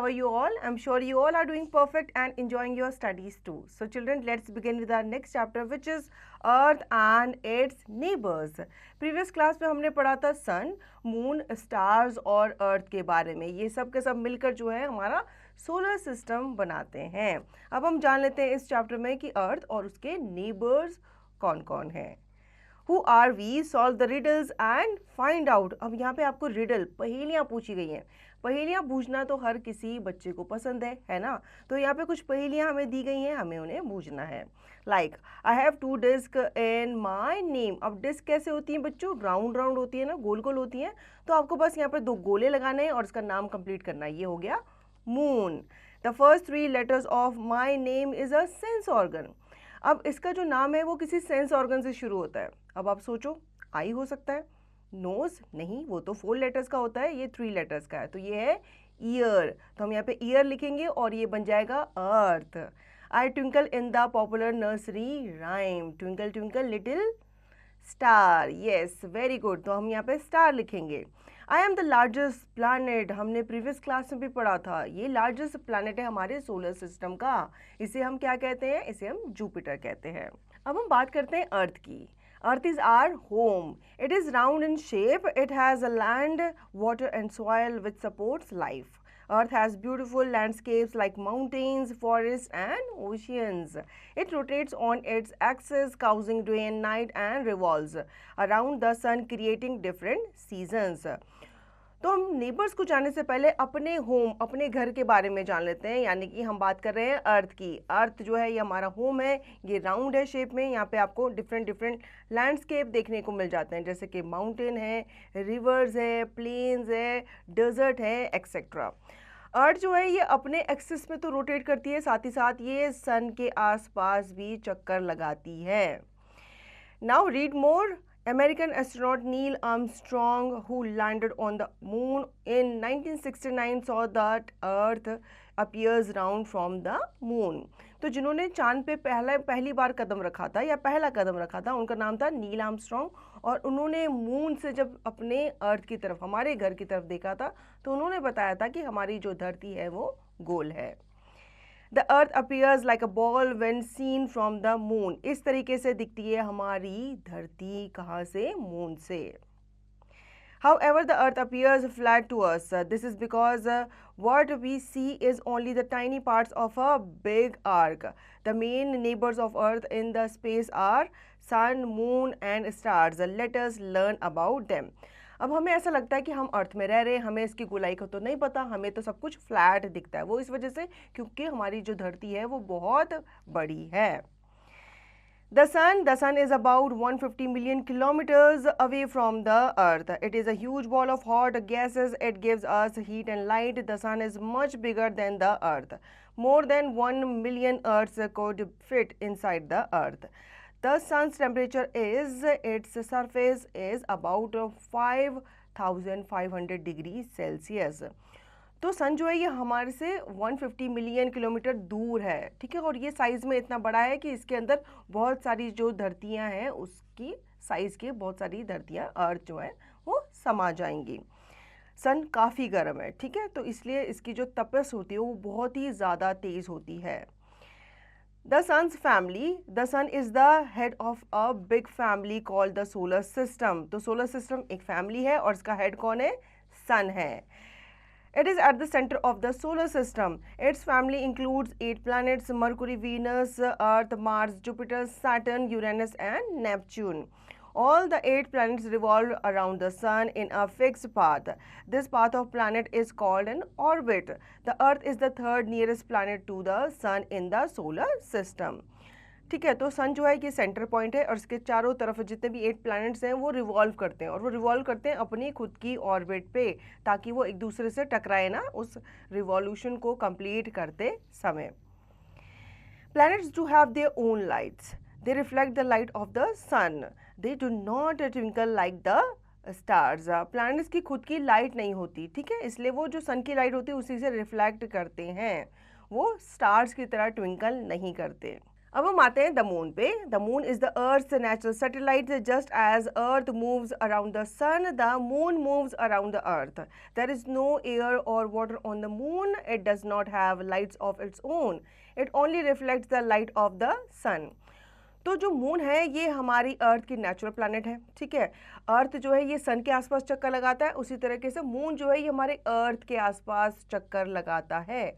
are you all? I'm sure you all are doing perfect and enjoying your studies too. So children, let's begin with our next chapter, which is Earth and its neighbors. Previous class में हमने पढ़ा था सन, moon, stars और अर्थ के बारे में. ये सब के सब मिलकर जो है हमारा सोलर सिस्टम बनाते हैं. अब हम जान लेते हैं इस चैप्टर में कि अर्थ और उसके नेबर्स कौन कौन हैं. Who are we? Solve the riddles and find out. अब यहाँ पे आपको रिडल पहेलियाँ पूछी गई हैं. पहेलियाँ बूझना तो हर किसी बच्चे को पसंद है ना. तो यहाँ पे कुछ पहेलियाँ हमें दी गई हैं, हमें उन्हें बूझना है. Like I have 2 disc in my name. अब डिस्क कैसे होती हैं बच्चों? राउंड राउंड होती है ना, गोल गोल होती हैं. तो आपको बस यहाँ पे 2 गोले लगाने हैं और इसका नाम कंप्लीट करना है. ये हो गया moon. The first 3 letters of my name is a sense organ. अब इसका जो नाम है वो किसी सेंस ऑर्गन से शुरू होता है. अब आप सोचो, आई हो सकता है, नोज नहीं, वो तो 4 लेटर्स का होता है, ये 3 लेटर्स का है. तो ये है ईयर. तो हम यहाँ पे ईयर लिखेंगे और ये बन जाएगा earth. I twinkle in the popular nursery rhyme. Twinkle twinkle little star. Yes, very good. तो हम यहाँ पे स्टार लिखेंगे. I am the largest planet. हमने प्रीवियस क्लास में भी पढ़ा था, ये लार्जेस्ट प्लानट है हमारे सोलर सिस्टम का. इसे हम क्या कहते हैं? इसे हम जुपिटर कहते हैं. अब हम बात करते हैं अर्थ की. Earth is our home. It is round in shape. It has a land, water and soil which supports life. Earth has beautiful landscapes like mountains, forests and oceans. It rotates on its axis, causing day and night, and revolves around the sun, creating different seasons. तो हम neighbours को जानने से पहले अपने home, अपने घर के बारे में जान लेते हैं. यानी कि हम बात कर रहे हैं अर्थ की. अर्थ जो है ये हमारा होम है. ये राउंड है शेप में. यहाँ पे आपको डिफरेंट लैंडस्केप देखने को मिल जाते हैं, जैसे कि माउंटेन है, रिवर्स है, प्लेन्स है, डेजर्ट है, एक्सेट्रा. अर्थ जो है ये अपने एक्सिस में तो रोटेट करती है, साथ ही साथ ये सन के आसपास भी चक्कर लगाती है. Now read more. American astronaut Neil Armstrong, who landed on the moon in 1969, saw that Earth appears round from the moon. तो जिन्होंने चांद पे पहली बार कदम रखा था या पहला कदम रखा था, उनका नाम था नील आर्मस्ट्रॉन्ग. और उन्होंने मून से जब अपने अर्थ की तरफ, हमारे घर की तरफ देखा था, तो उन्होंने बताया था कि हमारी जो धरती है वो गोल है. The earth appears like a ball when seen from the moon. इस तरीके से दिखती है हमारी धरती. कहाँ से? मून से. However, the earth appears flat to us. This is because what we see is only the tiny parts of a big arc. The main neighbors of earth in the space are sun, moon and stars. Let us learn about them. अब हमें ऐसा लगता है कि हम अर्थ में रह रहे हैं, हमें इसकी गोलाई का तो नहीं पता, हमें तो सब कुछ फ्लैट दिखता है. वो इस वजह से क्योंकि हमारी जो धरती है वो बहुत बड़ी है. The sun is about 150 million kilometers away from the earth. It is a huge ball of hot gases. It gives us heat and light. The sun is much bigger than the earth. More than 1 million earths could fit inside the earth. The sun's temperature is, its surface is about 5500 degree Celsius. तो सन जो है ये हमारे से 150 million kilometre दूर है, ठीक है. और ये साइज़ में इतना बड़ा है कि इसके अंदर बहुत सारी जो धरतियां हैं उसकी साइज़ की बहुत सारी धरतियां, अर्थ जो है वो समा जाएंगी. सन काफ़ी गर्म है, ठीक है, तो इसलिए इसकी जो तपस होती है वो बहुत ही ज़्यादा तेज़ होती है. The sun's family. The sun is the head of a big family called the solar system. तो solar system एक family है और इसका head कौन है? Sun है. It is at the center of the solar system. Its family includes 8 planets: Mercury, Venus, Earth, Mars, Jupiter, Saturn, Uranus and Neptune. All the 8 planets revolve around the sun in a fixed path. This path of planet is called an orbit. The Earth is the 3rd nearest planet to the sun in the solar system. ठीक है, तो सन जो है ये centre point है और इसके चारों तरफ जितने भी 8 प्लैनेट्स हैं वो रिवॉल्व करते हैं और वो रिवॉल्व करते हैं अपनी खुद की ऑर्बिट पे, ताकि वो एक दूसरे से टकराए ना उस रिवॉल्यूशन को कंप्लीट करते समय. Planets do have their own lights. They reflect the light of the sun. They do not twinkle like the stars. Planets की खुद की लाइट नहीं होती, ठीक है, इसलिए वो जो सन की लाइट होती है उसी से रिफ्लेक्ट करते हैं. वो स्टार्स की तरह ट्विंकल नहीं करते. अब हम आते हैं द मून पे। The moon is the earth natural satellite. Just as earth moves around the sun, the moon moves around the earth. There is no air और water on the moon. It does not have lights of its own. It only reflects the light of the sun. तो जो moon है ये हमारी अर्थ की natural planet है, ठीक है। अर्थ जो है ये सन के आसपास चक्कर लगाता है, उसी तरीके से मून जो है ये हमारे अर्थ के आसपास चक्कर लगाता है।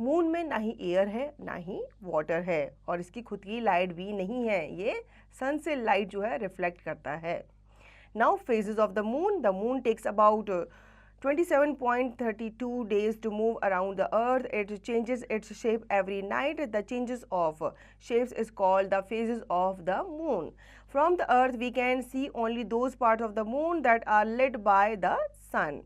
मून में ना ही एयर है ना ही वाटर है और इसकी खुद की लाइट भी नहीं है, ये सन से लाइट जो है रिफ्लेक्ट करता है। Now phases of the moon takes about 27.32 days to move around the earth. It changes its shape every night. The changes of shapes is called the phases of the moon. From the earth we can see only those parts of the moon that are lit by the sun.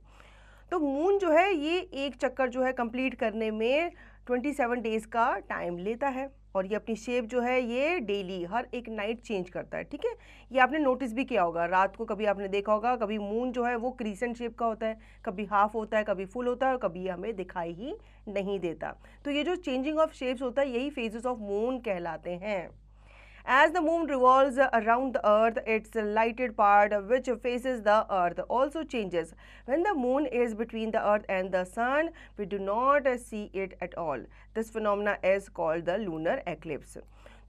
तो moon जो है ये एक चक्कर जो है complete करने में 27 डेज का टाइम लेता है और ये अपनी शेप जो है ये डेली हर एक नाइट चेंज करता है, ठीक है। ये आपने नोटिस भी किया होगा, रात को कभी आपने देखा होगा, कभी मून जो है वो क्रीसेंट शेप का होता है, कभी हाफ होता है, कभी फुल होता है और कभी हमें दिखाई ही नहीं देता। तो ये जो चेंजिंग ऑफ शेप्स होता है यही फेजेस ऑफ मून कहलाते हैं। As the moon revolves around the earth, its lighted part which faces the earth also changes. When the moon is between the earth and the sun, we do not see it at all. This phenomena is called the lunar eclipse.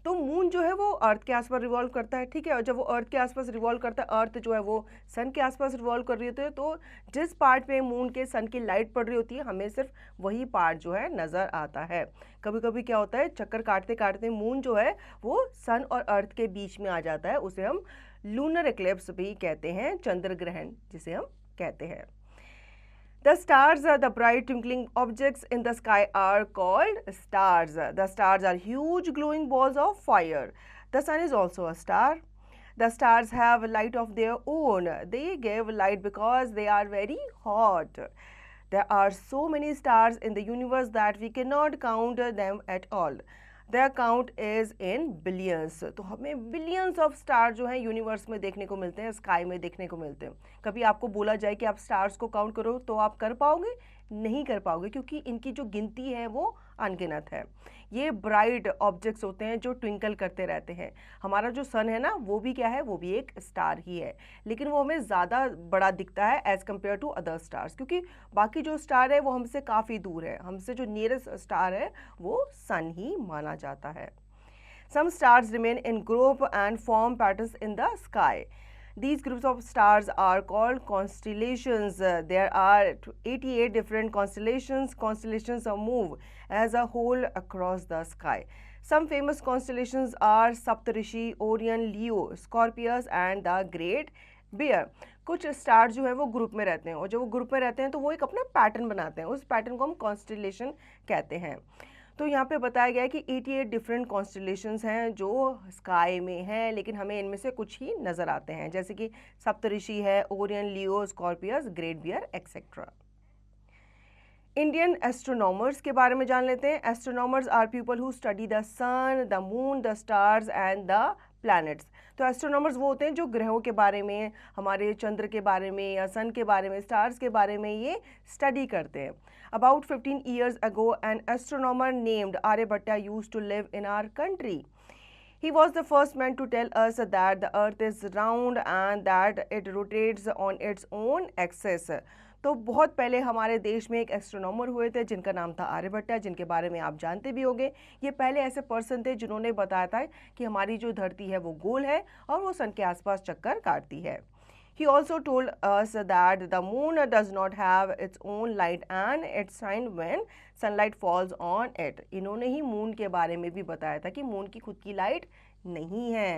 तो moon जो है वो अर्थ के आसपास revolve करता है, ठीक है। और जब वो अर्थ के आसपास रिवॉल्व करता है, अर्थ जो है वो सन के आसपास रिवॉल्व कर रही होती है, तो जिस पार्ट पे मून के सन की लाइट पड़ रही होती है हमें सिर्फ वही पार्ट जो है नज़र आता है। कभी कभी क्या होता है, चक्कर काटते काटते मून जो है वो सन और अर्थ के बीच में आ जाता है, उसे हम लूनर एक्लिप्स भी कहते हैं, चंद्र ग्रहण जिसे हम कहते हैं। The stars, the bright twinkling objects in the sky are called stars. The stars are huge glowing balls of fire. The sun is also a star. The stars have light of their own. They give light because they are very hot. There are so many stars in the universe that we cannot count them at all. Their count is in billions. तो हमें billions of star जो हैं universe में देखने को मिलते हैं, sky में देखने को मिलते हैं। कभी आपको बोला जाए कि आप स्टार्स को काउंट करो तो आप कर पाओगे? नहीं कर पाओगे, क्योंकि इनकी जो गिनती है वो अनगिनत है। ये ब्राइट ऑब्जेक्ट्स होते हैं जो ट्विंकल करते रहते हैं। हमारा जो सन है ना वो भी क्या है, वो भी एक स्टार ही है, लेकिन वो हमें ज़्यादा बड़ा दिखता है as compared to other stars, क्योंकि बाकी जो स्टार है वो हमसे काफ़ी दूर है। हमसे जो नियरेस्ट स्टार है वो सन ही माना जाता है। Some stars remain in group and form patterns in the sky. These groups of stars are called constellations. There are 88 different constellations. Constellations move as a whole across the sky. Some famous constellations are Saptarishi, Orion, Leo, Scorpius and the Great Bear. कुछ star जो है वो group में रहते हैं और जब वो ग्रुप में रहते हैं तो वो एक अपना पैटर्न बनाते हैं, उस पैटर्न को हम कॉन्स्टेलेशन कहते हैं। तो यहाँ पे बताया गया है कि 88 डिफरेंट कॉन्स्टेलेशंस हैं जो स्काई में हैं, लेकिन हमें इनमें से कुछ ही नज़र आते हैं, जैसे कि सप्तऋषि है, Orion, Leo, Scorpius, great bear etcetera. Indian astronomers के बारे में जान लेते हैं। Astronomers are people who study the sun, the moon, the stars and the planets. तो एस्ट्रोनॉमर्स वो होते हैं जो ग्रहों के बारे में, हमारे चंद्र के बारे में या सन के बारे में, स्टार्स के बारे में ये स्टडी करते हैं। About 15 years ago, an astronomer named Aryabhatta used to live in our country. He was the first man to tell us that the earth is round and that it rotates on its own axis. तो बहुत पहले हमारे देश में एक astronomer हुए थे जिनका नाम था आर्यभट्टा, जिनके बारे में आप जानते भी होंगे। ये पहले ऐसे पर्सन थे जिन्होंने बताया था कि हमारी जो धरती है वो गोल है और वो सन के आसपास चक्कर काटती है। He also told us that the moon does not have its own light and it shines when sunlight falls on it. इन्होंने ही मून के बारे में भी बताया था कि मून की खुद की लाइट नहीं है।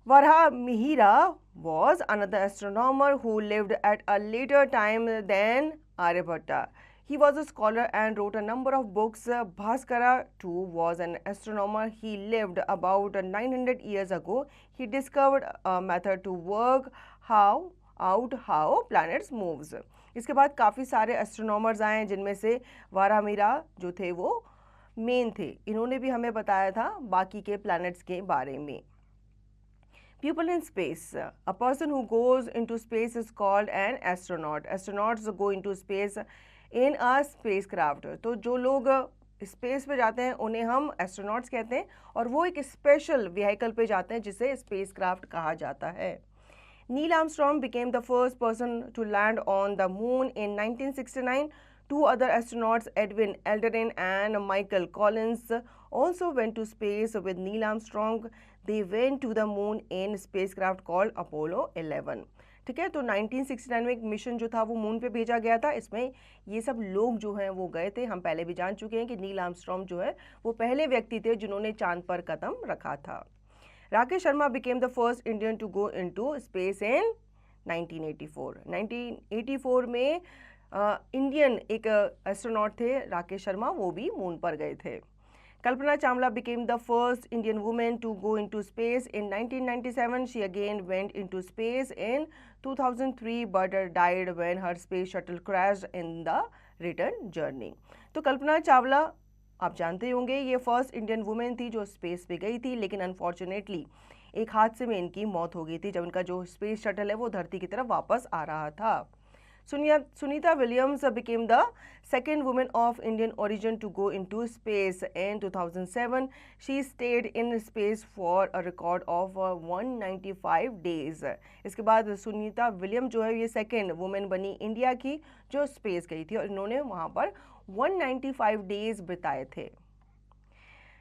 Varahamihira was another astronomer who lived at a later time than Aryabhatta. He was a scholar and wrote a number of books. Bhaskara too was an astronomer. He lived about 900 years ago. He discovered a method to work out how planets moves. इसके बाद काफ़ी सारे astronomers आए जिनमें से वारामिरा जो थे वो मेन थे। इन्होंने भी हमें बताया था बाकी के प्लैनेट्स के बारे में। People in space. A person who goes into space is called an astronaut. Astronauts go into space in a spacecraft. तो जो लोग स्पेस पे जाते हैं उन्हें हम एस्ट्रोनॉट्स कहते हैं, और वो एक स्पेशल व्हीकल पे जाते हैं जिसे स्पेसक्राफ्ट कहा जाता है। Neil Armstrong became the first person to land on the moon in 1969. Two other astronauts, Edwin Aldrin and Michael Collins, also went to space with Neil Armstrong. They went to the moon in spacecraft called Apollo 11. ठीक है, तो 1969 में एक mission जो था वो moon पे भेजा गया था। इसमें ये सब लोग जो हैं वो गए थे। हम पहले भी जान चुके हैं कि नील आर्मस्ट्रॉन्ग जो है वो पहले व्यक्ति थे जिन्होंने चांद पर कदम रखा था। Rakesh Sharma became the first Indian to go into space in 1984. 1984 में इंडियन एक एस्ट्रोनॉट थे राकेश शर्मा, वो भी मून पर गए थे। Kalpana Chawla became the first Indian woman to go into space in 1997. She again went into space in 2003 but died when her space shuttle crashed in the return journey. तो कल्पना चावला आप जानते होंगे ये फर्स्ट इंडियन वुमेन थी जो स्पेस पे गई थी, लेकिन अनफॉर्चुनेटली एक हादसे में इनकी मौत हो गई थी जब इनका जो स्पेस शटल है वो धरती की तरफ वापस आ रहा था। Sunita Williams became the second woman of Indian origin to go into space in 2007. She stayed in space for a record of 195 days. इसके बाद सुनीता विलियम जो है ये सेकेंड वुमेन बनी इंडिया की जो स्पेस गई थी और इन्होंने वहाँ पर 195 days बिताए थे।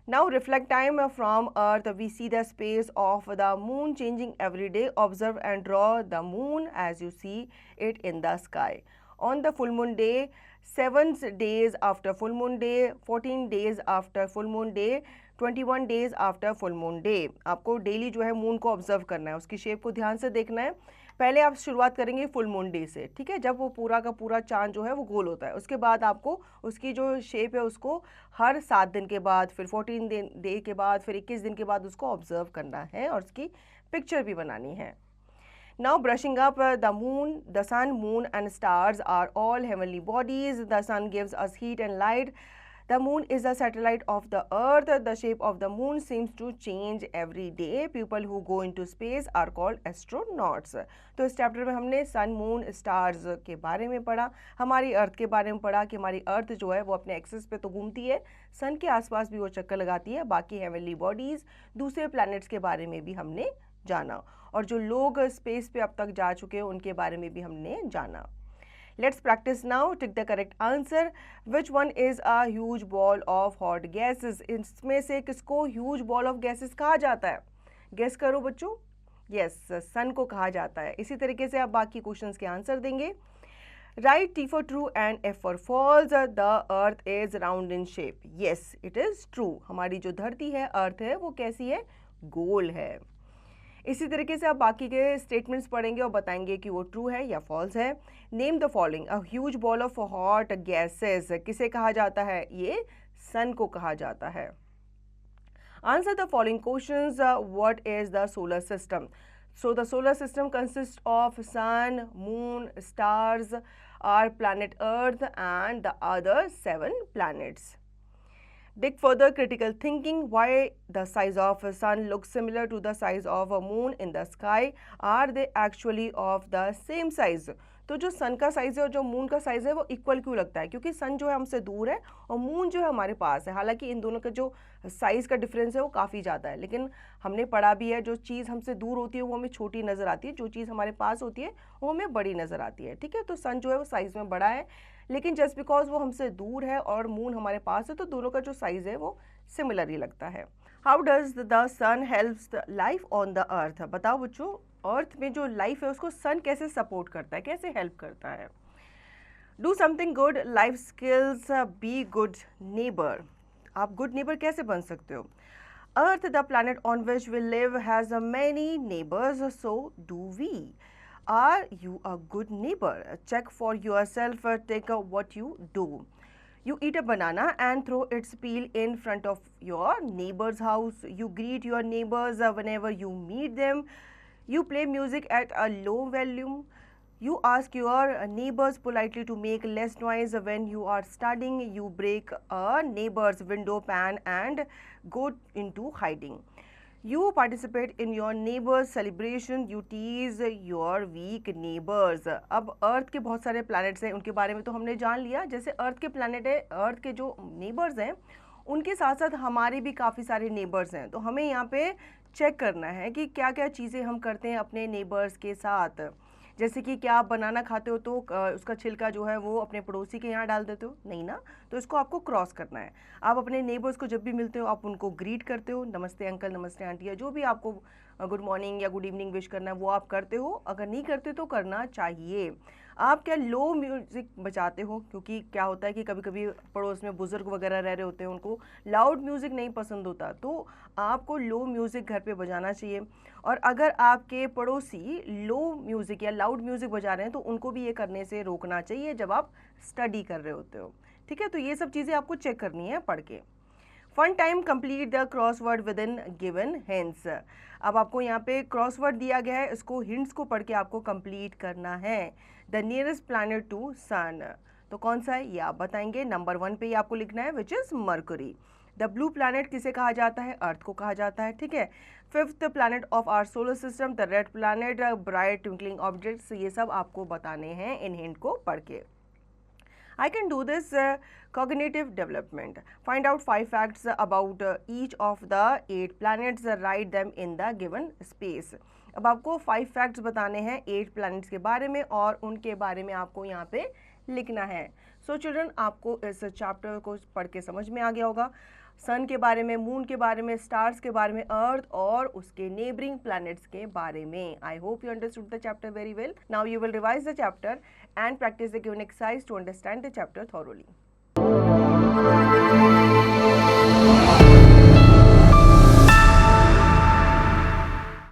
Now reflect time from Earth. We see the space of the moon changing every day. Observe and draw the moon as you see it in the sky. On the full moon day, 7 days after full moon day, 14 days after full moon day, 21 days after full moon day. आपको daily जो है moon को observe करना है, उसकी shape को ध्यान से देखना है। पहले आप शुरुआत करेंगे फुल मून डे से, ठीक है, जब वो पूरा का पूरा चांद जो है वो गोल होता है। उसके बाद आपको उसकी जो शेप है उसको हर 7 दिन के बाद, फिर 14 डे के बाद, फिर 21 दिन के बाद उसको ऑब्जर्व करना है और उसकी पिक्चर भी बनानी है। Now brushing up, the moon, the sun, moon and stars are all heavenly bodies. The sun gives us heat and light. The moon is a satellite of the earth. The shape of the moon seems to change every day. People who go into space are called astronauts. तो इस chapter में हमने सन, moon, stars के बारे में पढ़ा, हमारी अर्थ के बारे में पढ़ा कि हमारी अर्थ जो है वो अपने एक्सिस पे तो घूमती है, सन के आसपास भी वो चक्कर लगाती है। बाकी हेवनली बॉडीज़, दूसरे प्लैनेट्स के बारे में भी हमने जाना, और जो लोग स्पेस पे अब तक जा चुके हैं उनके बारे में भी हमने जाना। Let's practice now. Take the correct answer. Which one is a huge ball of hot gases? इसमें से किसको huge ball of gases कहा जाता है? Guess करो बच्चों। Yes, सन को कहा जाता है। इसी तरीके से आप बाकी क्वेश्चंस के आंसर देंगे। Write T for true and F for false. The earth is round in shape. Yes, it is true. हमारी जो धरती है, अर्थ है, वो कैसी है? गोल है। इसी तरीके से आप बाकी के स्टेटमेंट्स पढ़ेंगे और बताएंगे कि वो ट्रू है या फॉल्स है। Name the following. A huge ball of hot gases किसे कहा जाता है? ये सन को कहा जाता है। Answer the following questions. What is the solar system? So the solar system consist of sun, moon, stars, our planet earth and the other 7 planets. Dig further critical thinking. Why the size of a sun looks similar to the size of a moon in the sky? Are they actually of the same size? तो जो सन का size है और जो moon का size है वो equal क्यों लगता है? क्योंकि सन जो है हमसे दूर है और मून जो है हमारे पास है। हालांकि इन दोनों का जो साइज़ का डिफरेंस है वो काफ़ी ज़्यादा है, लेकिन हमने पढ़ा भी है जो चीज़ हमसे दूर होती है वो हमें छोटी नज़र आती है, जो चीज़ हमारे पास होती है वो हमें बड़ी नज़र आती है। ठीक है, तो सन जो है वो साइज़ में बड़ा है, लेकिन जस्ट बिकॉज वो हमसे दूर है और मून हमारे पास है तो दोनों का जो साइज़ है वो सिमिलर ही लगता है। How does the sun helps the life on the earth? बताओ बच्चों, अर्थ में जो लाइफ है उसको सन कैसे सपोर्ट करता है, कैसे हेल्प करता है? Do something good, life skills, be good neighbour. आप गुड नेबर कैसे बन सकते हो? Earth the planet on which we live has many neighbours, so do we. Are you a good neighbor? Check for yourself. Take what you do. You eat a banana and throw its peel in front of your neighbor's house. You greet your neighbors whenever you meet them. You play music at a low volume. You ask your neighbors politely to make less noise when you are studying. You break a neighbor's window pane and go into hiding. You participate in your neighbor's celebration. You tease your weak neighbors. अब अर्थ के बहुत सारे planets हैं, उनके बारे में तो हमने जान लिया. जैसे अर्थ के प्लैनेट है, अर्थ के जो नेबर्स हैं उनके साथ साथ हमारे भी काफ़ी सारे नेबर्स हैं. तो हमें यहाँ पे चेक करना है कि क्या क्या चीज़ें हम करते हैं अपने नेबर्स के साथ. जैसे कि क्या आप बनाना खाते हो तो उसका छिलका जो है वो अपने पड़ोसी के यहाँ डाल देते हो? नहीं ना. तो इसको आपको क्रॉस करना है. आप अपने नेबर्स को जब भी मिलते हो आप उनको ग्रीट करते हो, नमस्ते अंकल, नमस्ते आंटी, या जो भी आपको गुड मॉर्निंग या गुड इवनिंग विश करना है वो आप करते हो. अगर नहीं करते तो करना चाहिए. आप क्या लो म्यूज़िक बजाते हो? क्योंकि क्या होता है कि कभी कभी पड़ोस में बुज़ुर्ग वगैरह रह रहे होते हैं, उनको लाउड म्यूज़िक नहीं पसंद होता, तो आपको लो म्यूज़िक घर पे बजाना चाहिए. और अगर आपके पड़ोसी लो म्यूज़िक या लाउड म्यूज़िक बजा रहे हैं तो उनको भी ये करने से रोकना चाहिए जब आप स्टडी कर रहे होते हो. ठीक है, तो ये सब चीज़ें आपको चेक करनी है पढ़ के. Fun time, complete the crossword with in given hints. अब आपको यहाँ पे क्रॉसवर्ड दिया गया है, इसको हिंट्स को पढ़ के आपको कंप्लीट करना है. द नियरेस्ट प्लैनेट टू सन, तो कौन सा है ये आप बताएंगे. नंबर 1 पे ये आपको लिखना है, which is mercury. The blue planet किसे कहा जाता है? अर्थ को कहा जाता है. ठीक है. 5th planet of our solar system, the red planet, bright twinkling objects. ये सब आपको बताने हैं इन हिंट को पढ़ के. I can do this cognitive development. Find out 5 facts about each of the 8 planets. Write them in the given space. अब आपको 5 फैक्ट्स बताने हैं 8 प्लैनेट्स के बारे में और उनके बारे में आपको यहाँ पे लिखना है. सो चिल्ड्रन, आपको इस चैप्टर को पढ़ के समझ में आ गया होगा. सन के बारे में, मून के बारे में, स्टार्स के बारे में, अर्थ और उसके नेबरिंग प्लैनेट्स के बारे में. I hope you understood the chapter very well. Now you will revise the chapter and practice the given exercise to understand the chapter thoroughly.